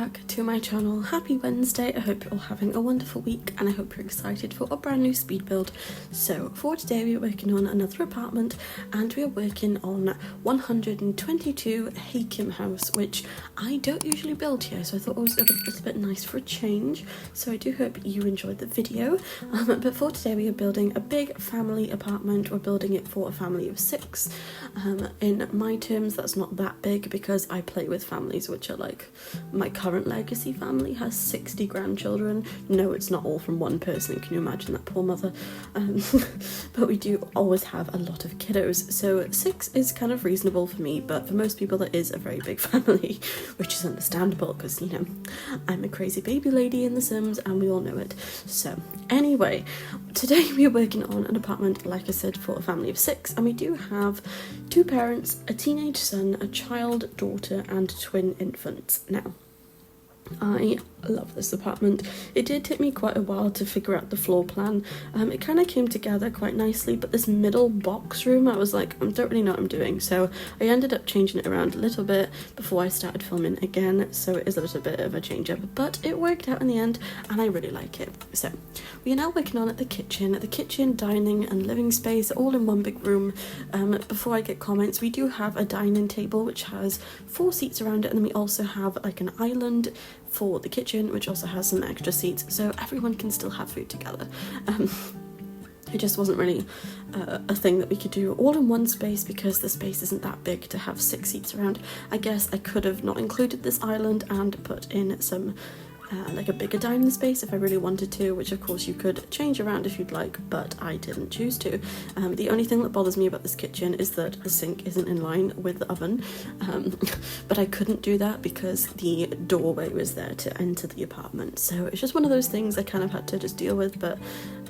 back to my channel. Happy Wednesday. I hope you're all having a wonderful week and I hope you're excited for a brand new speed build. So for today we are working on another apartment and we are working on 122 Hakim House, which I don't usually build here, so I thought it was a little bit nice for a change. So I do hope you enjoyed the video. But for today we are building a big family apartment. We're building it for a family of 6. In my terms that's not that big because I play with families which are like, my current legacy family has 60 grandchildren. No, it's not all from one person. Can you imagine that poor mother? But we do always have a lot of kiddos, so 6 is kind of reasonable for me, but for most people that is a very big family, which is understandable because, you know, I'm a crazy baby lady in The Sims and we all know it. So anyway, today we are working on an apartment, like I said, for a family of 6, and we do have 2 parents, a teenage son, a child, daughter and twin infants. Now, I love this apartment. It did take me quite a while to figure out the floor plan. It kind of came together quite nicely, but this middle box room, I was like, I don't really know what I'm doing, so I ended up changing it around a little bit before I started filming again, so it is a little bit of a change up, but it worked out in the end and I really like it. So we are now working on the kitchen, dining and living space all in one big room. Before I get comments, we do have a dining table which has 4 seats around it, and then we also have like an island for the kitchen which also has some extra seats, so everyone can still have food together. It just wasn't really a thing that we could do all in one space because the space isn't that big to have 6 seats around. I guess I could have not included this island and put in some like a bigger dining space if I really wanted to, which of course you could change around if you'd like, but I didn't choose to. The only thing that bothers me about this kitchen is that the sink isn't in line with the oven, but I couldn't do that because the doorway was there to enter the apartment, so it's just one of those things I kind of had to just deal with. But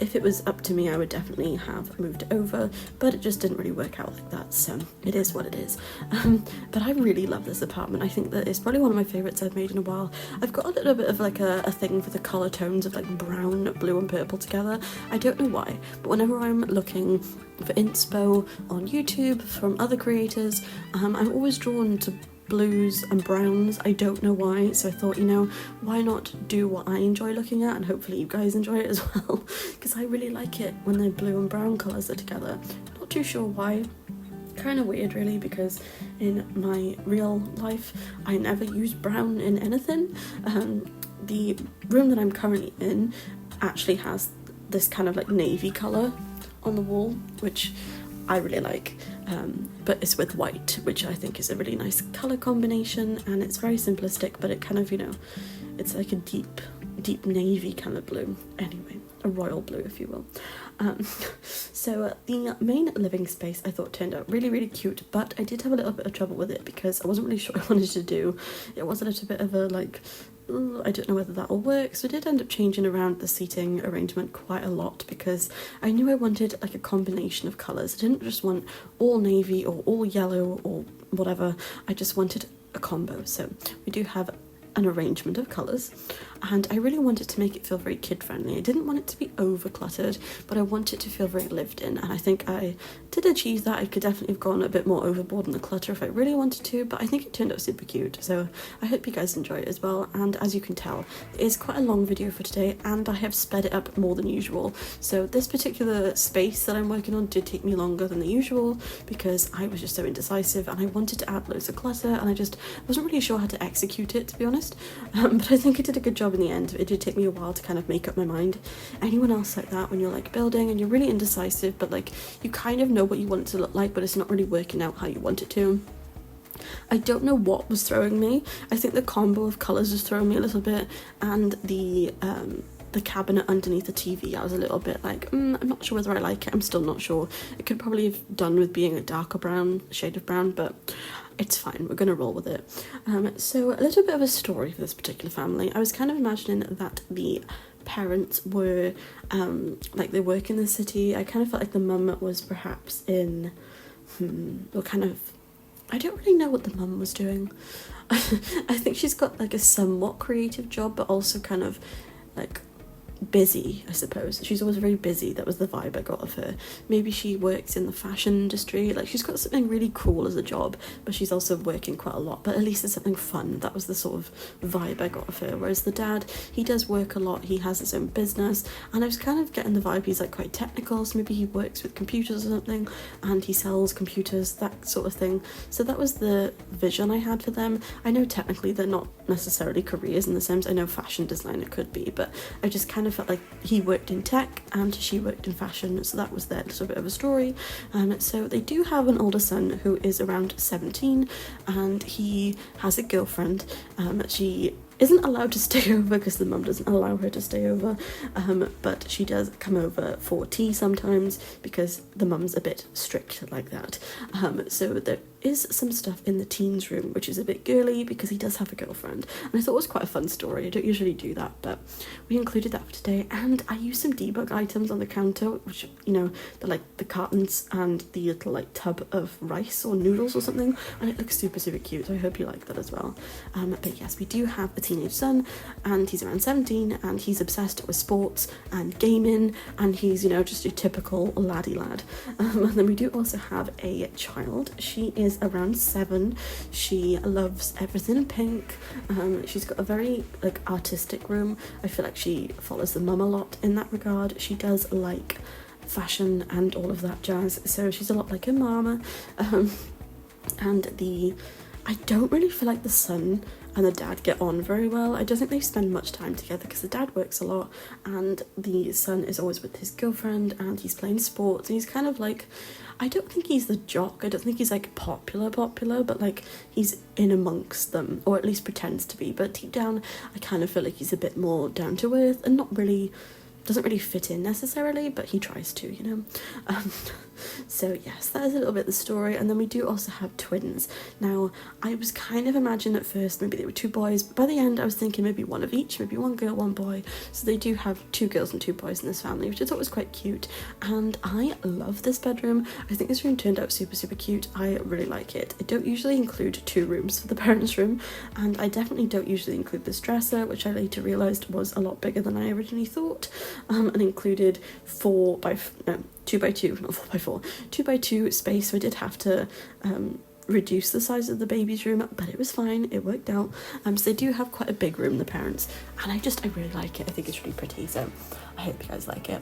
if it was up to me I would definitely have moved over, but it just didn't really work out like that, so it is what it is. But I really love this apartment. I think that it's probably one of my favourites I've made in a while. I've got a little bit of like a thing for the colour tones of like brown, blue and purple together. I don't know why, but whenever I'm looking for inspo on YouTube from other creators, I'm always drawn to blues and browns. I don't know why, so I thought, you know, why not do what I enjoy looking at, and hopefully you guys enjoy it as well, because I really like it when the blue and brown colours are together. Not too sure why. Kind of weird really, because in my real life I never use brown in anything. The room that I'm currently in actually has this kind of like navy colour on the wall, which I really like, but it's with white, which I think is a really nice colour combination, and it's very simplistic, but it kind of, you know, it's like a deep navy kind of blue. Anyway, a royal blue if you will. So the main living space I thought turned out really cute, but I did have a little bit of trouble with it because I wasn't really sure what I wanted to do. It was a little bit of a like, I don't know whether that'll work, so I did end up changing around the seating arrangement quite a lot because I knew I wanted like a combination of colours. I didn't just want all navy or all yellow or whatever, I just wanted a combo. So we do have an arrangement of colours, and I really wanted to make it feel very kid friendly. I didn't want it to be over cluttered, but I want it to feel very lived in, and I think I did achieve that. I could definitely have gone a bit more overboard in the clutter if I really wanted to, but I think it turned out super cute, so I hope you guys enjoy it as well. And as you can tell, it is quite a long video for today and I have sped it up more than usual, so this particular space that I'm working on did take me longer than the usual because I was just so indecisive and I wanted to add loads of clutter and I just wasn't really sure how to execute it, to be honest. But I think I did a good job in the end. It did take me a while to kind of make up my mind. Anyone else like that, when you're like building and you're really indecisive, but like you kind of know what you want it to look like, but it's not really working out how you want it to? I don't know what was throwing me. I think the combo of colours was throwing me a little bit, and the cabinet underneath the TV, I was a little bit like, I'm not sure whether I like it. I'm still not sure. It could probably have done with being a darker brown, shade of brown, but it's fine, we're gonna roll with it. So a little bit of a story for this particular family. I was kind of imagining that the parents were like they work in the city. I kind of felt like the mum was perhaps in or kind of, I don't really know what the mum was doing. I think she's got like a somewhat creative job, but also kind of like busy, I suppose. She's always very busy. That was the vibe I got of her. Maybe she works in the fashion industry. Like, she's got something really cool as a job, but she's also working quite a lot, but at least it's something fun. That was the sort of vibe I got of her. Whereas the dad, he does work a lot. He has his own business, and I was kind of getting the vibe he's like quite technical, so maybe he works with computers or something, and he sells computers, that sort of thing. So that was the vision I had for them. I know technically they're not necessarily careers in The Sims. I know fashion designer could be, but I just kind of felt like he worked in tech and she worked in fashion, so that was their little bit of a story. So they do have an older son who is around 17, and he has a girlfriend. She isn't allowed to stay over because the mum doesn't allow her to stay over, but she does come over for tea sometimes because the mum's a bit strict like that. So there is some stuff in the teens room which is a bit girly because he does have a girlfriend, and I thought it was quite a fun story. I don't usually do that, but we included that for today. And I used some debug items on the counter, which, you know, they're like the cartons and the little like tub of rice or noodles or something, and it looks super cute, so I hope you like that as well. But yes, we do have a teenage son, and he's around 17, and he's obsessed with sports and gaming, and he's, you know, just a typical laddie lad. And then we do also have a child. She is around 7. She loves everything pink. She's got a very like artistic room. I feel like she follows the mum a lot in that regard. She does like fashion and all of that jazz, so she's a lot like her mama. I don't really feel like the son and the dad get on very well. I don't think they spend much time together because the dad works a lot and the son is always with his girlfriend and he's playing sports, and he's kind of like, I don't think he's the jock, I don't think he's like popular, but like he's in amongst them, or at least pretends to be, but deep down I kind of feel like he's a bit more down to earth and doesn't really fit in necessarily, but he tries to, you know. So yes, that is a little bit the story. And then we do also have twins. Now, I was kind of imagining at first maybe they were 2 boys, but by the end I was thinking maybe one of each, maybe 1 girl, 1 boy. So they do have 2 girls and 2 boys in this family, which I thought was quite cute. And I love this bedroom. I think this room turned out super cute. I really like it. I don't usually include 2 rooms for the parents' room, and I definitely don't usually include this dresser, which I later realised was a lot bigger than I originally thought, and included 2 by 2, not 4 by 4, 2 by 2 space, so I did have to reduce the size of the baby's room, but it was fine, it worked out. So they do have quite a big room, the parents, and I really like it. I think it's really pretty, so I hope you guys like it.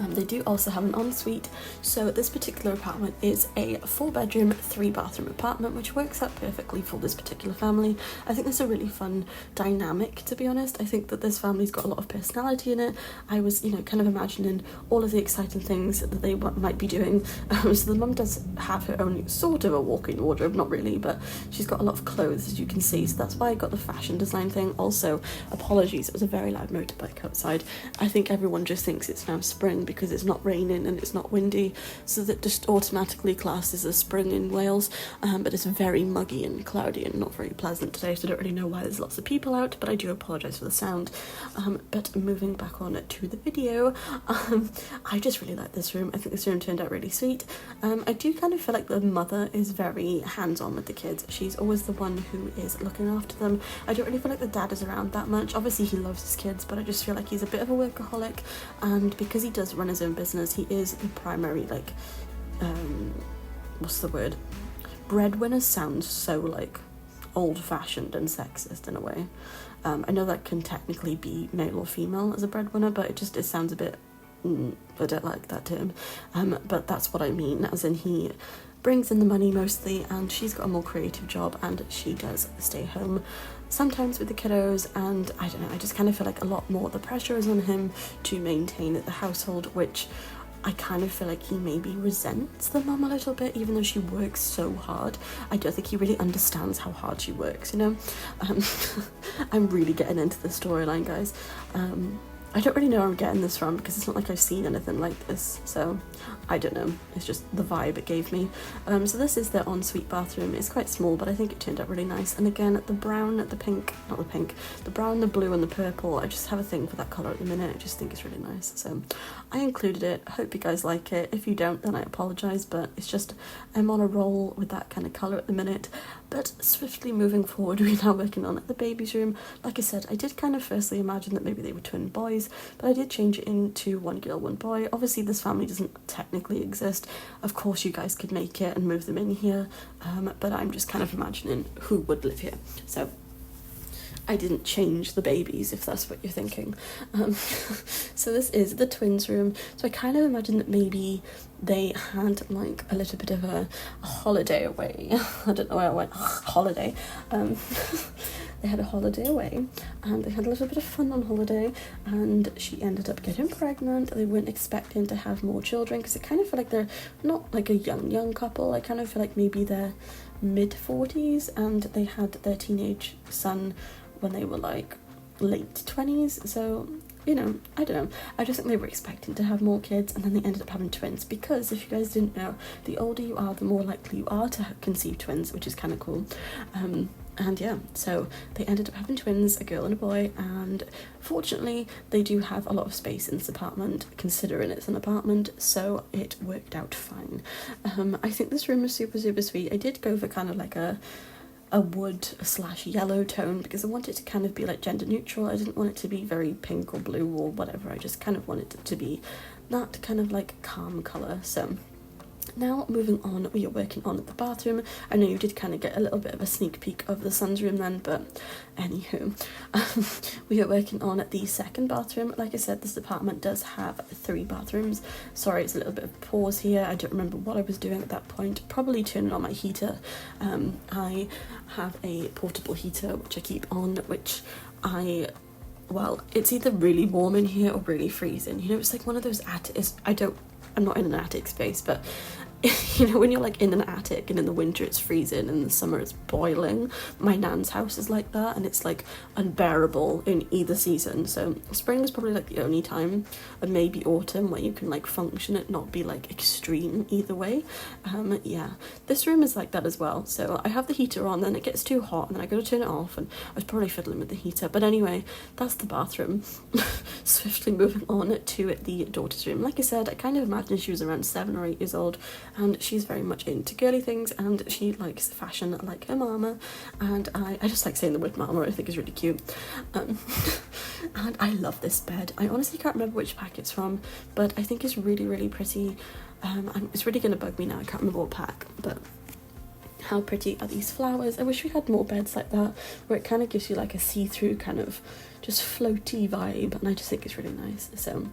They do also have an ensuite, so this particular apartment is a 4-bedroom, 3-bathroom apartment, which works out perfectly for this particular family. I think there's a really fun dynamic, to be honest. I think that this family's got a lot of personality in it. I was, you know, kind of imagining all of the exciting things that they might be doing. So the mum does have her own sort of a walk-in wardrobe, not really, but she's got a lot of clothes, as you can see, so that's why I got the fashion design thing. Also, apologies, it was a very loud motorbike outside. I think everyone just thinks it's now spring because it's not raining and it's not windy, so that just automatically classes as spring in Wales, but it's very muggy and cloudy and not very pleasant today, so I don't really know why there's lots of people out, but I do apologise for the sound. But moving back on to the video, I just really like this room. I think this room turned out really sweet. I do kind of feel like the mother is very hands-on with the kids. She's always the one who is looking after them. I don't really feel like the dad is around that much. Obviously he loves his kids, but I just feel like he's a bit of a workaholic, and because he does run his own business, he is the primary, like, what's the word? Breadwinner sounds so, like, old-fashioned and sexist in a way. I know that can technically be male or female as a breadwinner, but it sounds a bit, I don't like that term. But that's what I mean, as in he brings in the money mostly, and she's got a more creative job, and she does stay home sometimes with the kiddos, and I don't know, I just kind of feel like a lot more the pressure is on him to maintain the household, which I kind of feel like he maybe resents the mum a little bit, even though she works so hard. I don't think he really understands how hard she works, you know. I'm really getting into the storyline, guys. I don't really know where I'm getting this from because it's not like I've seen anything like this, so I don't know, it's just the vibe it gave me. So this is the ensuite bathroom. It's quite small, but I think it turned out really nice. And again, the brown, the brown, the blue and the purple, I just have a thing for that colour at the minute. I just think it's really nice, so I included it. I hope you guys like it. If you don't, then I apologise, but it's just, I'm on a roll with that kind of colour at the minute. But swiftly moving forward, we're now working on the baby's room. Like I said, I did kind of firstly imagine that maybe they were twin boys, boys, but I did change it into 1 girl, 1 boy. Obviously this family doesn't technically exist. Of course you guys could make it and move them in here, but I'm just kind of imagining who would live here. So I didn't change the babies, if that's what you're thinking. So this is the twins room. So I kind of imagine that maybe they had like a little bit of a holiday away. I don't know where I went. Holiday. They had a holiday away and they had a little bit of fun on holiday, and she ended up getting pregnant. They weren't expecting to have more children because I kind of feel like they're not like a young couple. I kind of feel like maybe they're mid-40s, and they had their teenage son when they were like late 20s. So, you know, I don't know, I just think they were expecting to have more kids, and then they ended up having twins, because if you guys didn't know, the older you are, the more likely you are to conceive twins, which is kind of cool. And yeah, so they ended up having twins, a girl and a boy, and fortunately they do have a lot of space in this apartment, considering it's an apartment, so it worked out fine. I think this room is super sweet. I did go for kind of like a wood / yellow tone, because I wanted it to kind of be like gender neutral. I didn't want it to be very pink or blue or whatever. I just kind of wanted it to be that kind of like calm colour. So now moving on, we are working on the bathroom. I know you did kind of get a little bit of a sneak peek of the son's room then, but anywho, we are working on the second bathroom. Like I said, this apartment does have 3 bathrooms. Sorry, it's a little bit of pause here. I don't remember what I was doing at that point. Probably turning on my heater. I have a portable heater which I keep on, which well, it's either really warm in here or really freezing. You know, it's like one of those I'm not in an attic space, but you know, when you're like in an attic and in the winter it's freezing and in the summer it's boiling. My nan's house is like that, and it's like unbearable in either season. So spring is probably like the only time, and maybe autumn, where you can like function it not be like extreme either way. Yeah, this room is like that as well. So I have the heater on, then it gets too hot and then I go to turn it off, and I was probably fiddling with the heater, but anyway, that's the bathroom. Swiftly moving on to the daughter's room. Like I said, I kind of imagined she was around 7 or 8 years old, and she's very much into girly things, and she likes fashion like her mama, and I just like saying the word mama. I think is really cute. And I love this bed. I honestly can't remember which pack it's from, but I think it's really pretty. It's really gonna bug me now, I can't remember what pack, but how pretty are these flowers. I wish we had more beds like that, where it kind of gives you like a see-through kind of just floaty vibe, and I just think it's really nice. So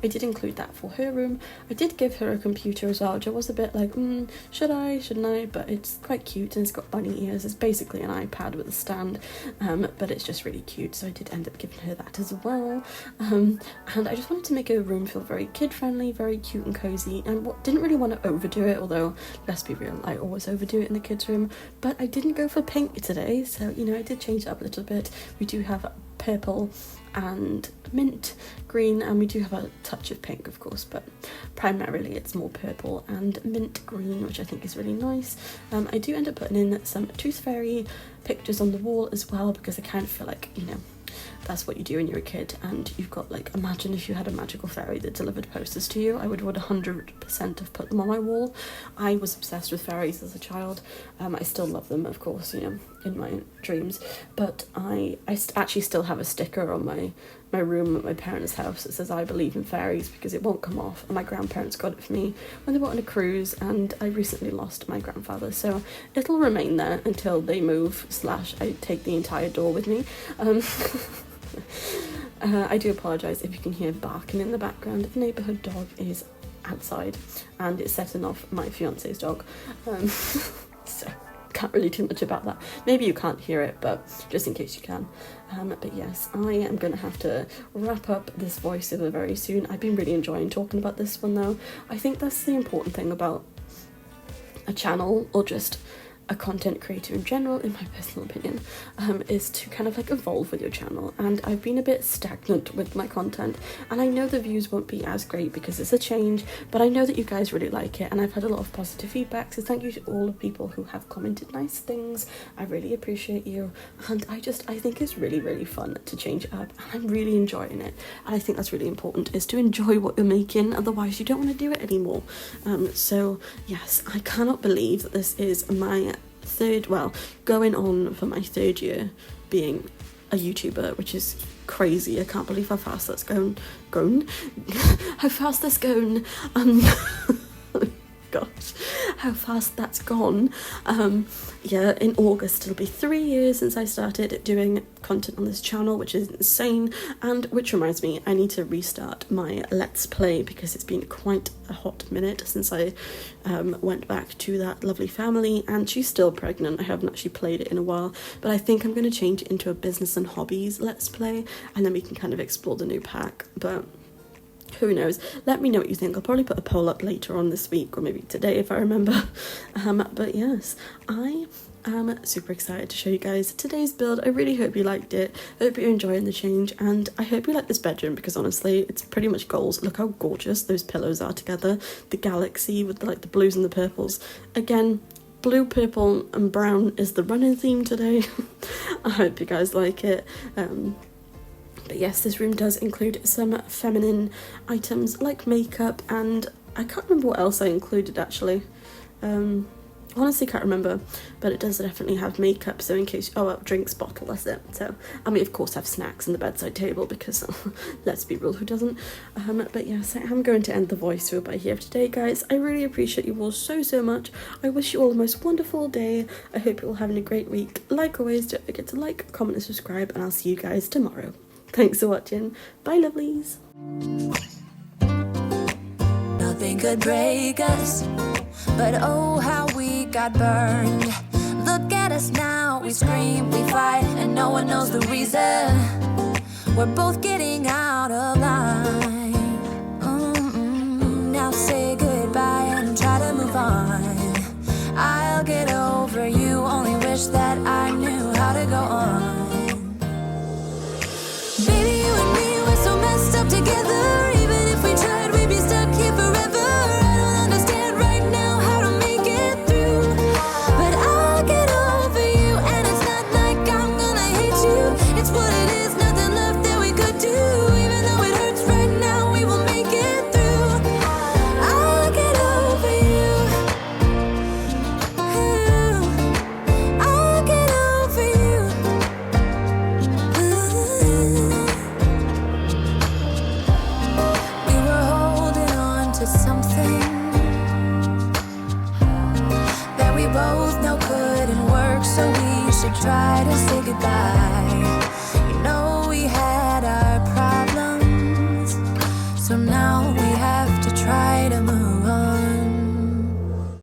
I did include that for her room. I did give her a computer as well, which I was a bit like, should I, shouldn't I? But it's quite cute, and it's got bunny ears. It's basically an iPad with a stand, but it's just really cute, so I did end up giving her that as well. And I just wanted to make her room feel very kid-friendly, very cute and cozy, and didn't really want to overdo it, although let's be real, I always overdo it in the kids' room. But I didn't go for pink today, so you know, I did change it up a little bit. We do have purple and mint green, and we do have a touch of pink, of course, but primarily it's more purple and mint green, which I think is really nice. I do end up putting in some Tooth Fairy pictures on the wall as well, because I kind of feel like, you know, that's what you do when you're a kid, and you've got like, imagine if you had a magical fairy that delivered posters to you. I would 100% have put them on my wall. I was obsessed with fairies as a child. I still love them, of course, you know, in my dreams, but I actually still have a sticker on my room at my parents' house that says I believe in fairies, because it won't come off, and my grandparents got it for me when they went on a cruise, and I recently lost my grandfather, so it'll remain there until they move / I take the entire door with me. I do apologise if you can hear barking in the background. The neighbourhood dog is outside, and it's setting off my fiance's dog, so can't really do much about that. Maybe you can't hear it, but just in case you can. But yes, I am going to have to wrap up this voiceover very soon. I've been really enjoying talking about this one though. I think that's the important thing about a channel, or just a content creator in general, in my personal opinion, is to kind of like evolve with your channel. And I've been a bit stagnant with my content, and I know the views won't be as great because it's a change, but I know that you guys really like it, and I've had a lot of positive feedback, so thank you to all the people who have commented nice things. I really appreciate you, and I think it's really fun to change it up, and I'm really enjoying it, and I think that's really important, is to enjoy what you're making, otherwise you don't want to do it anymore. So yes, I cannot believe that this is my going on for my 3rd year being a YouTuber, which is crazy. I can't believe how fast that's going. How fast that's going. Gosh, how fast that's gone. Yeah, in August it'll be 3 years since I started doing content on this channel, which is insane, and which reminds me, I need to restart my Let's Play because it's been quite a hot minute since I went back to that lovely family, and she's still pregnant. I haven't actually played it in a while, but I think I'm going to change it into a business and hobbies Let's Play, and then we can kind of explore the new pack. But who knows? Let me know what you think. I'll probably put a poll up later on this week, or maybe today if I remember. But yes, I am super excited to show you guys today's build. I really hope you liked it. I hope you're enjoying the change, and I hope you like this bedroom because honestly, it's pretty much goals. Look how gorgeous those pillows are together. The galaxy with the blues and the purples. Again, blue, purple and brown is the running theme today. I hope you guys like it. But yes, this room does include some feminine items like makeup, and I can't remember what else I included actually. Honestly can't remember, but it does definitely have makeup, so in case, drinks bottle, that's it. So, and we of course have snacks on the bedside table because let's be real, who doesn't? But yes, I am going to end the voiceover by here today, guys. I really appreciate you all so much. I wish you all the most wonderful day. I hope you're all having a great week. Like always, don't forget to like, comment and subscribe, and I'll see you guys tomorrow. Thanks for watching. Bye, lovelies. Nothing could break us, but oh how we got burned. Look at us now, we scream, we fight, and no one knows the reason. We're both getting out of line. Now say goodbye and try to move on. I'll get over you, only wish that I knew how to go on. Baby, you and me, we're so messed up together. Even if we tried, we'd be stuck here forever. I don't understand right now how to make it through, but I'll get over you, and it's not like I'm gonna hate you. It's what it is, nothing left that we could do. Even though it hurts right now, we will make it through. I'll get over you. I'll get over you. We were holding on to something that we both know couldn't work, so we should try to say goodbye.